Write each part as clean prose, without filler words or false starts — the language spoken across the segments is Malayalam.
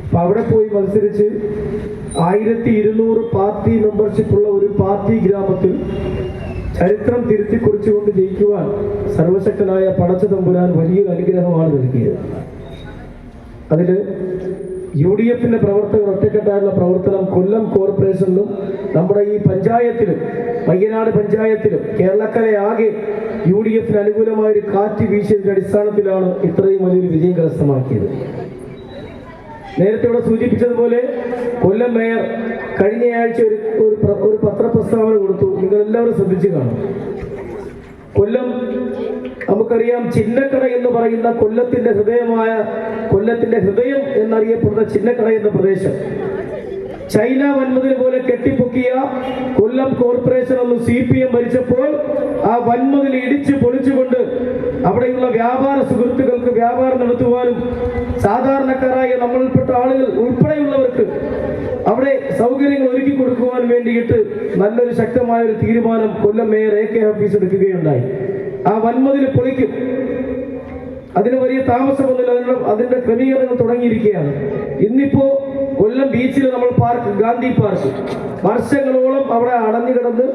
അപ്പം അവിടെ പോയി മത്സരിച്ച് 1200 പാർട്ടി മെമ്പർഷിപ്പുള്ള ഒരു പാർട്ടി ഗ്രാമത്തിൽ ചരിത്രം തിരുത്തിക്കുറിച്ചുകൊണ്ട് ജയിക്കുവാൻ സർവശക്തനായ പടച്ച തമ്പുരാൻ വലിയൊരു അനുഗ്രഹമാണ് നൽകിയത്. അതിൽ UDFിന്റെ പ്രവർത്തകർ ഒറ്റക്കെട്ടായുള്ള പ്രവർത്തനം കൊല്ലം കോർപ്പറേഷനിലും നമ്മുടെ ഈ പഞ്ചായത്തിലും പയ്യനാട് പഞ്ചായത്തിലും കേരളക്കരയാകെ UDFിന് അനുകൂലമായ ഒരു കാറ്റ് വീശിയതിന്റെ അടിസ്ഥാനത്തിലാണ് ഇത്രയും വലിയൊരു വിജയം കരസ്ഥമാക്കിയത്. നേരത്തെ ഇവിടെ സൂചിപ്പിച്ചതുപോലെ കൊല്ലം മേയർ കഴിഞ്ഞയാഴ്ച ഒരു പത്രപ്രസ്താവന കൊടുത്തു. നിങ്ങളെല്ലാവരും ശ്രദ്ധിച്ചു കാണും. കൊല്ലം നമുക്കറിയാം, ചിന്നക്കട എന്ന് പറയുന്ന കൊല്ലത്തിന്റെ ഹൃദയം എന്നറിയപ്പെടുന്ന ചിന്നക്കട എന്ന പ്രദേശം ചൈന വൻമതിൽ പോലെ കെട്ടിപ്പൊക്കിയ കൊല്ലം കോർപ്പറേഷൻ ഒന്ന് CPM ഭരിച്ചപ്പോൾ ആ വൻമതിൽ ഇടിച്ചു പൊളിച്ചുകൊണ്ട് അവിടെയുള്ള വ്യാപാര സുഹൃത്തുക്കൾക്ക് വ്യാപാരം നടത്തുവാനും സാധാരണക്കാരായ നമ്മൾപ്പെട്ട ആളുകൾ ഉൾപ്പെടെയുള്ളവർക്ക് അവിടെ സൗകര്യങ്ങൾ ഒരുക്കി കൊടുക്കുവാൻ വേണ്ടിയിട്ട് നല്ലൊരു ശക്തമായ ഒരു തീരുമാനം കൊല്ലം മേയർ AK ഹഫീസ് എടുക്കുകയുണ്ടായി. ആ വൻമതിൽ പൊളിക്കും. അതിന് വലിയ താമസമൊന്നുമില്ല. അതിന്റെ ക്രമീകരണങ്ങൾ തുടങ്ങിയിരിക്കുകയാണ്. ഇന്നിപ്പോ കൊല്ലം ബീച്ചിൽ നമ്മൾ ഗാന്ധി പാർക്ക് വർഷങ്ങളോളം അവിടെ അടഞ്ഞു കിടന്ന്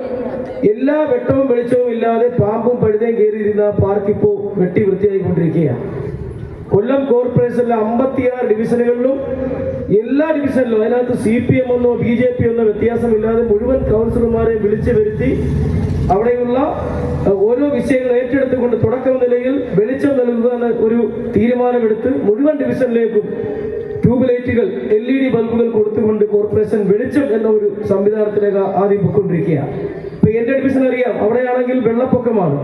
എല്ലാ വെട്ടവും വെളിച്ചവും ഇല്ലാതെ പാമ്പും പഴുതയും കയറിയിരുന്ന പാർക്ക് ഇപ്പോൾ വെട്ടി വൃത്തിയായിക്കൊണ്ടിരിക്കുകയാണ്. കൊല്ലം കോർപ്പറേഷനിലെ 56 ഡിവിഷനുകളിലും എല്ലാ ഡിവിഷനിലും അതിനകത്ത് CPM ഒന്നോ BJP ഒന്നോ വ്യത്യാസമില്ലാതെ മുഴുവൻ കൗൺസിലർമാരെ വിളിച്ചു വരുത്തി അവിടെയുള്ള ഓരോ വിഷയങ്ങൾ ഏറ്റെടുത്തുകൊണ്ട് തുടക്കം നിലയിൽ വെളിച്ചം നൽകുക എന്ന ഒരു തീരുമാനമെടുത്ത് മുഴുവൻ ഡിവിഷനിലേക്കും ട്യൂബ് ലൈറ്റുകൾ LED ബൾബുകൾ കൊടുത്തുകൊണ്ട് കോർപ്പറേഷൻ വെളിച്ചം എന്ന ഒരു സംവിധാനത്തിലേക്ക് ആദ്യം പോയിക്കൊണ്ടിരിക്കുകയാണ്. ഇപ്പൊ എന്റെ ഡിവിഷൻ അറിയാം, അവിടെയാണെങ്കിൽ വെള്ളപ്പൊക്കമാണ്,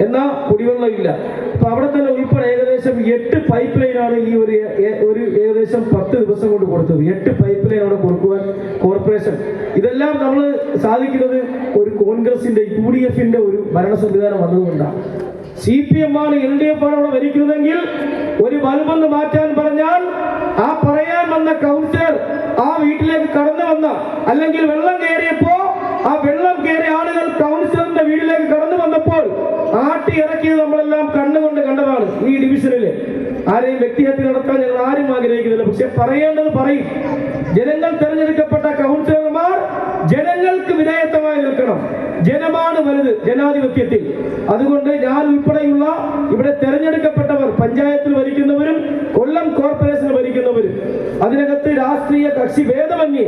എന്നാൽ കുടിവെള്ളം ഇല്ല. അപ്പൊ അവിടെ തന്നെ ഉൾപ്പെടെ ഏകദേശം 8 പൈപ്പ് ലൈനാണ് ഈ ഒരു ഏകദേശം 10 ദിവസം കൊണ്ട് കൊടുത്തത്. 8 പൈപ്പ് ലൈൻ അവിടെ കൊടുക്കുവാൻ കോർപ്പറേഷൻ. ഇതെല്ലാം നമ്മൾ സാധിക്കുന്നത് ഒരു കോൺഗ്രസിന്റെ UDFിന്റെ ഒരു ഭരണ സംവിധാനം വന്നതുകൊണ്ടാണ്. CPM ആണ് LDF ആണ് അവിടെ ഭരിക്കുന്നതെങ്കിൽ ഒരു ബൾബൊന്ന് മാറ്റാൻ പറഞ്ഞാൽ ആ പറയാൻ വന്ന കൗൺസിലർ ആ വീട്ടിലേക്ക് കടന്നു വന്ന, അല്ലെങ്കിൽ വെള്ളം കയറിയപ്പോ ആ വെള്ളം കയറിയ ആളുകൾ കൗൺസിലറിന്റെ വീട്ടിലേക്ക് കടന്നു വന്നപ്പോൾ ആട്ടി ഇറക്കിയത് നമ്മളെല്ലാം കണ്ണുകൊണ്ട് കണ്ടതാണ്. ഈ ഡിവിഷനില് ആരെയും വ്യക്തിഹത്യ നടത്താൻ ഞങ്ങൾ ആരും ആഗ്രഹിക്കുന്നില്ല. പക്ഷെ പറയേണ്ടത് പറയും. ജനങ്ങൾ തെരഞ്ഞെടുക്കപ്പെട്ട കൗൺസിലർമാർ ജനങ്ങൾക്ക് വിധേയത്വമായി നിൽക്കണം. ജനമാണ് വലുത് ജനാധിപത്യത്തിൽ. അതുകൊണ്ട് ഞാൻ ഉൾപ്പെടെയുള്ള ഇവിടെ തെരഞ്ഞെടുക്കപ്പെട്ടവർ, പഞ്ചായത്തിൽ ഭരിക്കുന്നവരും കൊല്ലം കോർപ്പറേഷനിൽ ഭരിക്കുന്നവരും, അതിനകത്ത് രാഷ്ട്രീയ കക്ഷി ഭേദമന്യേ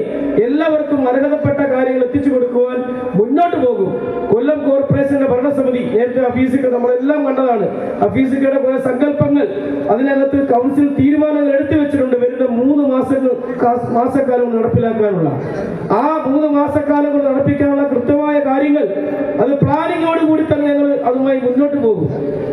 എല്ലാവർക്കും അർഹതപ്പെട്ട കാര്യങ്ങൾ എത്തിച്ചു കൊടുക്കുവാൻ മുന്നോട്ട് പോകും. കൊല്ലം കോർപ്പറേഷന്റെ ഭരണസമിതി നേരത്തെ ഹഫീസിക്ക നമ്മളെല്ലാം കണ്ടതാണ്. ഹഫീസിക്കയുടെ കുറെ സങ്കല്പങ്ങൾ അതിനകത്ത് കൗൺസിൽ തീരുമാനങ്ങൾ എടുത്തു വെച്ചിട്ടുണ്ട്. വരുന്ന 3 മാസക്കാലം നടപ്പിലാക്കാനുള്ള ആ 3 മാസക്കാലം നടപ്പിക്കാനുള്ള കൃത്യമായ കാര്യങ്ങൾ അത് പ്ലാനിങ്ങോട് കൂടി തന്നെ ഞങ്ങൾ അതുമായി മുന്നോട്ട് പോകും.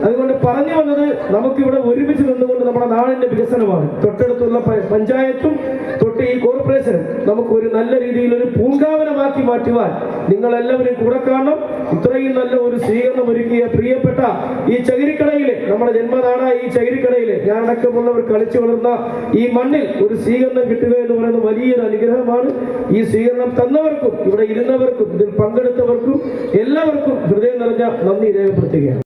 അതുകൊണ്ട് പറഞ്ഞു വന്നത്, നമുക്കിവിടെ ഒരുമിച്ച് നിന്നുകൊണ്ട് നമ്മുടെ നാടിന്റെ വികസനമാണ്. തൊട്ടടുത്തുള്ള പഞ്ചായത്തും തൊട്ട് ഈ കോർപ്പറേഷനും നമുക്ക് ഒരു നല്ല രീതിയിൽ ഒരു പൂങ്കാവനമാക്കി മാറ്റുവാൻ നിങ്ങളെല്ലാവരും കൂടെ കാണണം. ഇത്രയും നല്ല ഒരു സ്വീകരണം ഒരുക്കിയ പ്രിയപ്പെട്ട ഈ ചകിരിക്കടയിലെ, നമ്മുടെ ജന്മനാടായ ഈ ചകിരിക്കടയിലെ ഞാനടക്കമുള്ളവർ കളിച്ചു വളർന്ന ഈ മണ്ണിൽ ഒരു സ്വീകരണം കിട്ടുക എന്ന് പറയുന്നത് വലിയൊരു അനുഗ്രഹമാണ്. ഈ സ്വീകരണം തന്നവർക്കും ഇവിടെ ഇരുന്നവർക്കും ഇതിൽ പങ്കെടുത്തവർക്കും എല്ലാവർക്കും ഹൃദയം നിറഞ്ഞ നന്ദി രേഖപ്പെടുത്തുകയാണ്.